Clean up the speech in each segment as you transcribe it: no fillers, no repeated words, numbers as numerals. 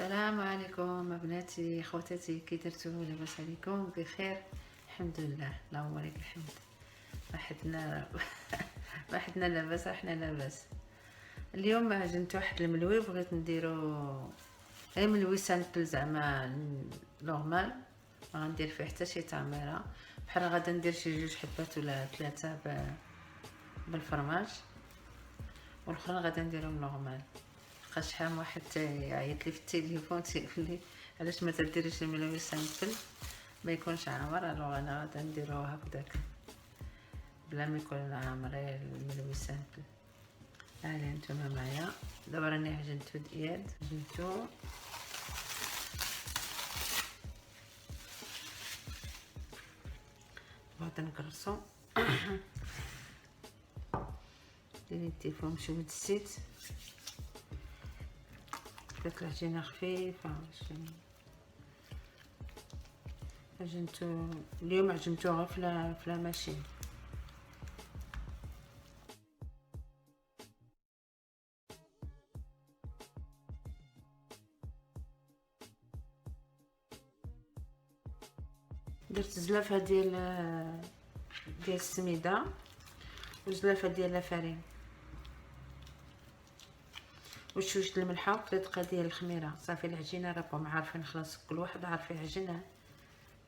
السلام عليكم بناتي خواتاتي، كي درتو؟ لاباس عليكم؟ بخير الحمد لله، اللهم لك الحمد. وحدنا وحدنا لاباس، احنا لاباس. اليوم عجنت واحد الملوي، بغيت نديرو غير ملوي سامبل زعما نورمال، ما غندير فيه حتى شي تعميره. بحال غادا ندير شي 2 حبات ولا 3 بالفرماج، والاخرين غادا نديرهم نورمال. بقى شحال واحد يعيط لي في التليفون تيقول لي علاش ما تديريش الملوي سامبل ما يكونش عامر. الوغ انا غادا نديرو هكذاك بلا ما يكون عامر، الملوي سامبل. هاني نتوما معايا. دابا راني عجنتو ديال عجنتو غادا نقرصو. ديري فيهم شويه الزيت، داك العجينه خفيفه. عجنتو اليوم، عجنتو غير في لا ماشين. درت زلافه ديال السميده وزلافه ديال لافارين وشوش د الملحه و3 ديال الخميره. صافي العجينه راكم عارفين، خلاص كل واحد عارف يعجنها.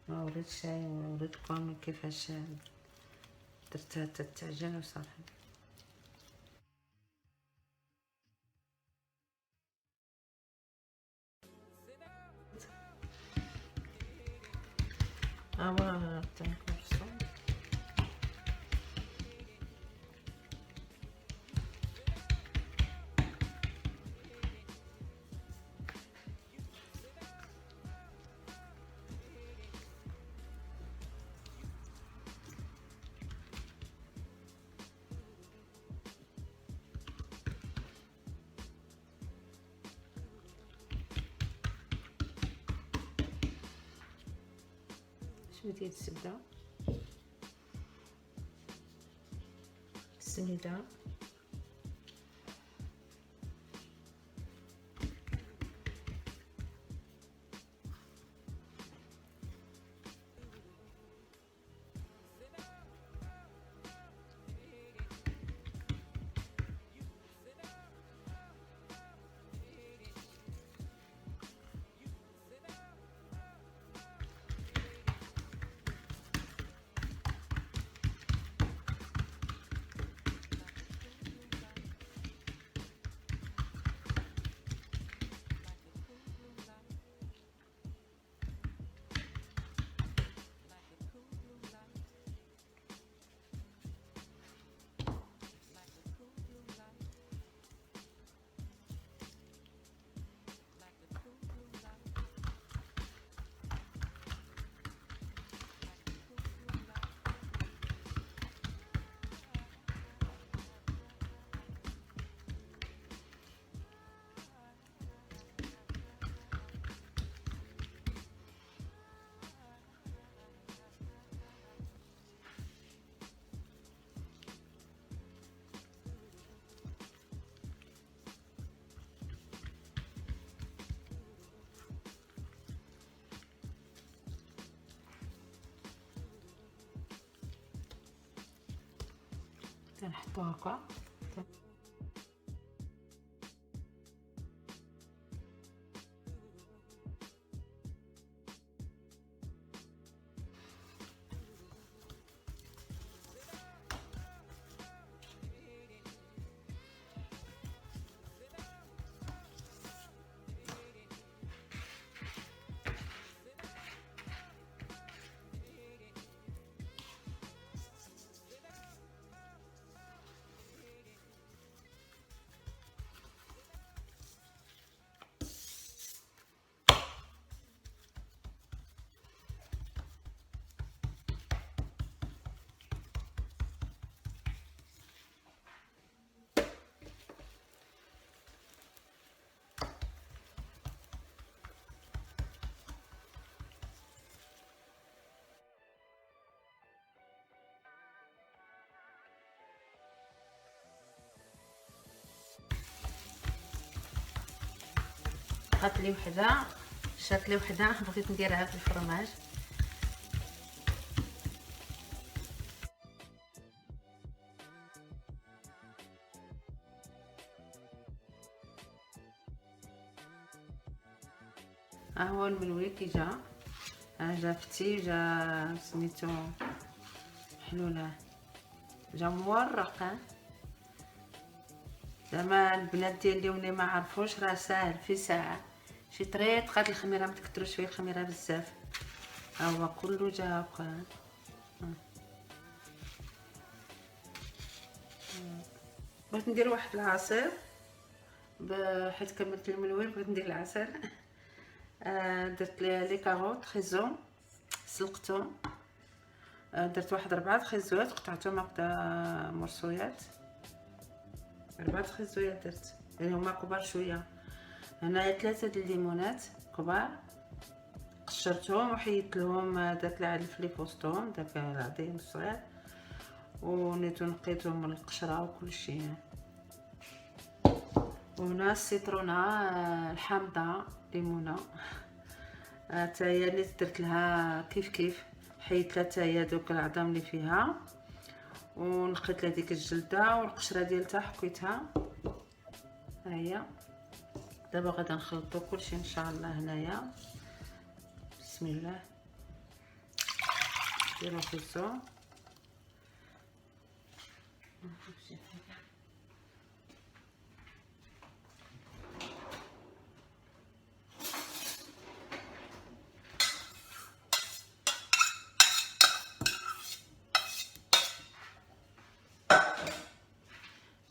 ما وريتكم كيفاش درتها تتعجن وصافي. تنقرصو. شويه ديال الزبده، السميده، تنحطو هكا. بغات لي وحده، شات لي وحده بغيت نديرها في الفرماج. ها هو الملوي كي جا فتي، جا سميتو حلوله، جا مورق. زعما البنات ديال اليوم اللي ما عرفوش راه ساهل في ساعه، شي طريقه الخميره ما تكثروش فيه الخميره بزاف. ها هو كله جا هكا. بغيت ندير واحد العصير حيت كملت الملوي، بغيت ندير العصير. درت لي كاروط خيزو، سلقتهم. درت واحد 4 خيزوات قطعتهم هكذا مرصويات، 4 خيزوات درت، يعني هما كبار شويه. هنايا 3 د الليمونات كبار قشرتهم وحيدت لهم، درت العلف لي في وسطهم داك العظيم الصغير، ونيتو نقيتهم من القشره وكل شيء. وهنا السيترونه الحامضه ليمونه، حتى هي اللي درت لها كيف حيدت لها حتى هي دوك العظام اللي فيها، ونقيت لها ديك الجلده والقشره ديالها حكيتها. ها هي دابا غادا نخلطو كلشي ان شاء الله. هنايا بسم الله نديرو خيزو،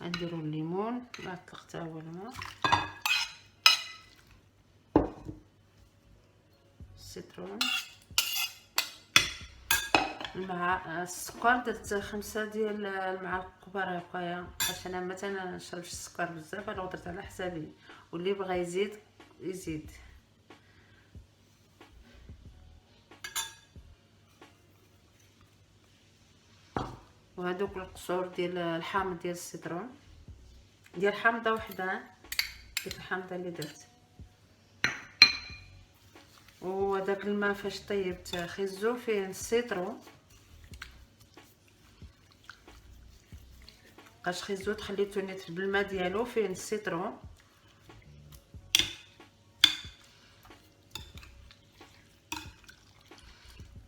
نديرو الليمون بعد طلقت هو الماء، السيترون، مع السكر. درت 5 ديال المعالق كبار هكايا، باش انا مثلا نشربش السكر بزاف، انا درت على حسابي، واللي بغى يزيد يزيد. وهذوك القصور ديال الحامض ديال السيترون، ديال حامضه وحده، ديك الحامضه اللي درت. وداك الماء فاش طيبت خيزو فيه السيترون، بقاش خيزو خليته نيت بالماء ديالو فيه السيترون.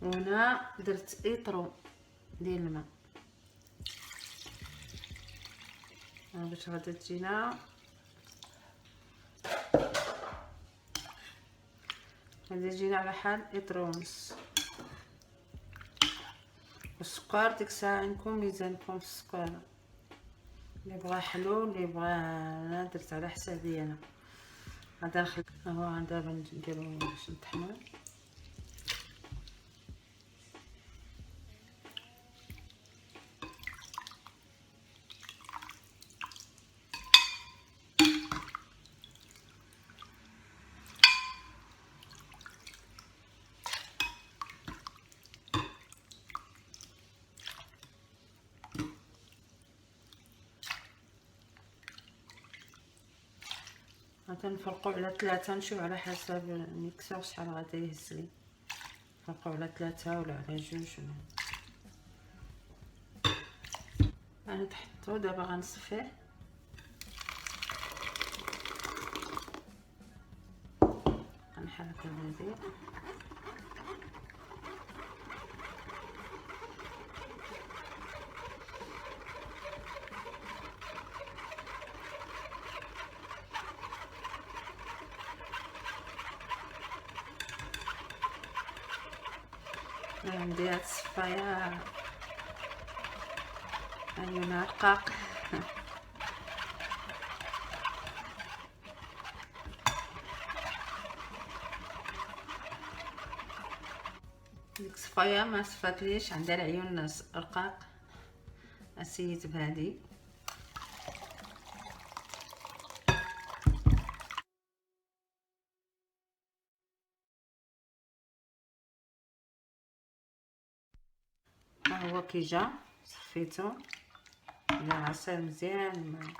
وهنا درت ايطرو ديال الماء باش غادا تجينا غادي تجينا على حال ايطرو ونص. والسكر ديك الساعه عندكم ميزانكم في السكر، اللي بغى حلو اللي بغى، انا درت على حسابي انا. غادا نخلي هو دابا نديرو باش نطحنو. غادا نفرقو على 3، نشوف على حسب الميكسور شحال غادا يهزلي، نفرقو على 3 ولا على 2. انا طحنتو دابا غنصفيه، غنحرك هادي. عندي هاد الصفايه عيونها رقاق. ديك الصفايه ما صفاتليش، عندها العيون رقاق، اسيت بهادي. هو كي جا صفيتو، جا عصير مزيان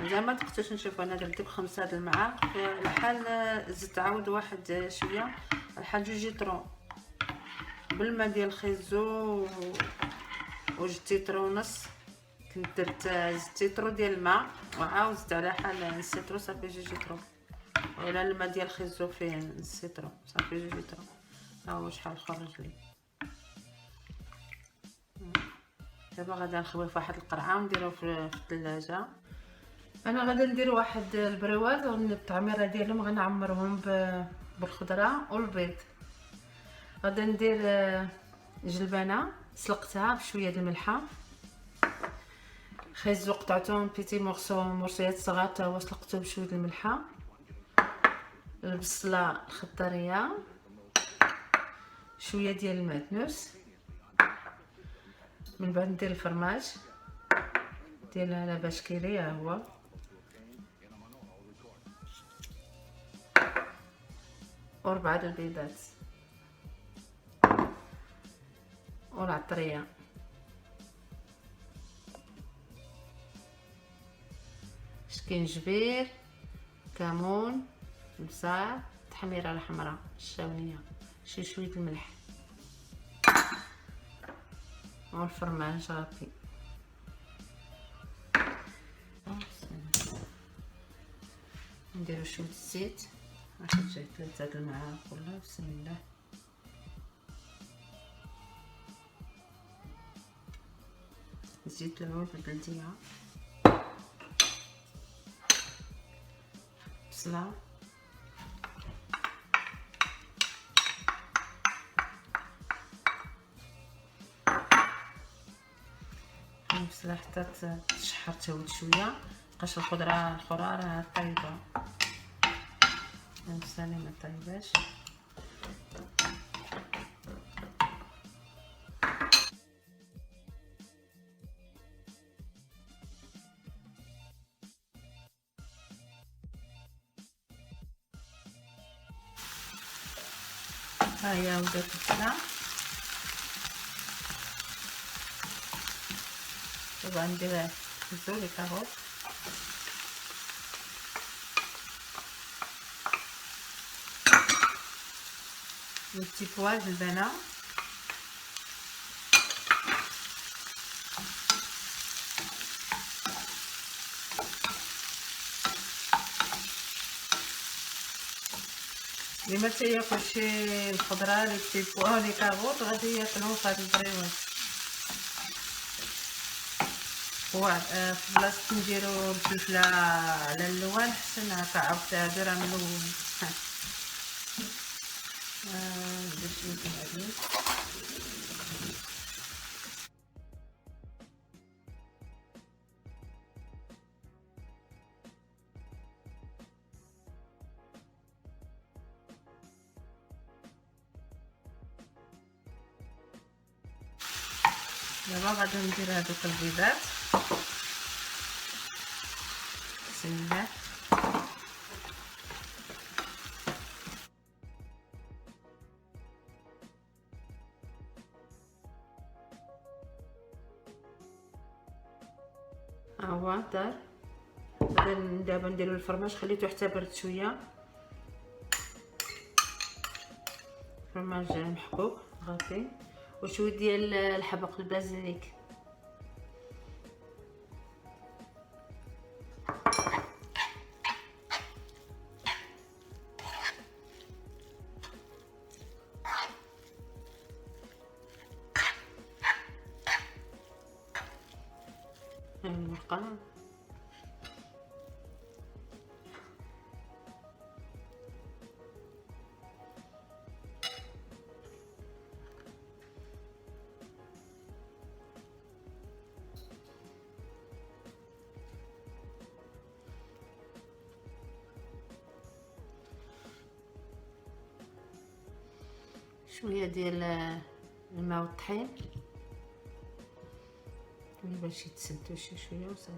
زعما تقدروا نشوفوا انا درت ب5 هاد المعالق الحال. زدت عاود واحد شويه الحال 2 جيترون بالماء ديال الخيزو وجوج تيترو ونص. كنت درت تيترو ديال الماء وعاود زدت على حال نص تيترو صافي 2 جيترو، ولا الماء ديال الخيزو فيه نص تيترو صافي 2 جيترو. ها هو شحال خرج لي. دابا غادا نخويه في واحد القرعه ونديروه في الثلاجه. انا غادا ندير واحد البريوات والتعميره ديالهم غنعمرهم بالخضره والبيض. غادا ندير جلبانه سلقتها بشويه د الملحه، خيزو قطعتهم بيتي مرصيات صغار تا هو سلقته بشويه د الملحه، البصله الخضريه، شويه ديال المعدنوس، من بعد ندير الفرماج ديال لاباش كيري ها هو، و4 د البيضات والعطريه، شكنجبير، كمون، بصل، التحميره الحمراء، الشاونيه، شويه الملح والفرماج غابي. نديرو شويه الزيت، واحد 3 د المعالق ولا بسم الله. زيت العود البلديه، بصله، البصله حتى تشحر تاود شويه، بقاش الخضره الاخرى راه طايبه. البصله ما طايباش. ها هي ودات البصله. دابا ندير الخيزو لي كاروط، البتي بوا جلبانه، اللي ما تياكلش الخضره لي بتي بوا لي كاروط غادي ياكلهم في هاد البريوات. في بلاصه نديرو الفلفله على اللوان حسن، هكا عرفت هادو راه ملون. ندير شويه المعدنوس. دابا غادي ندير هادوك البيضات بسم الله. ها هو دار. دابا نديرو الفرماج، خليته حتى برد شويه. فرماج محكوك غطي وشويه ديال الحبق البازيليك. المرقه شويه ديال الماء والطحين باش يتسدوا شي شويه وصافي.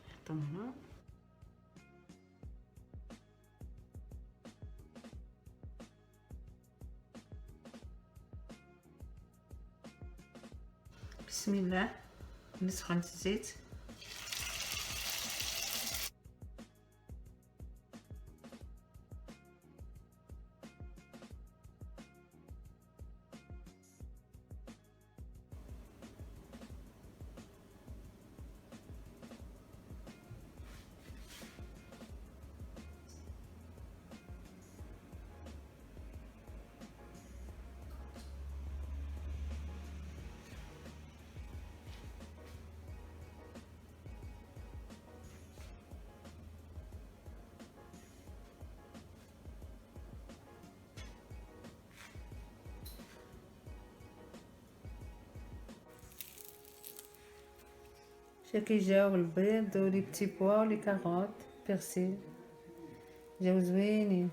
نحطهم هنا. بسم الله. نسخن الزيت. شا كيجاو البيض ولي بتي بوا ولي كاغوط بيرسيل، جاو زوينين.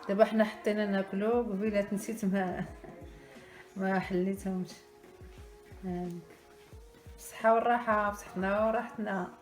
دابا حنا حطينا ناكلو، قبيلات نسيت ما حليتهمش. هاني بالصحة والراحة، بصحتنا وراحتنا.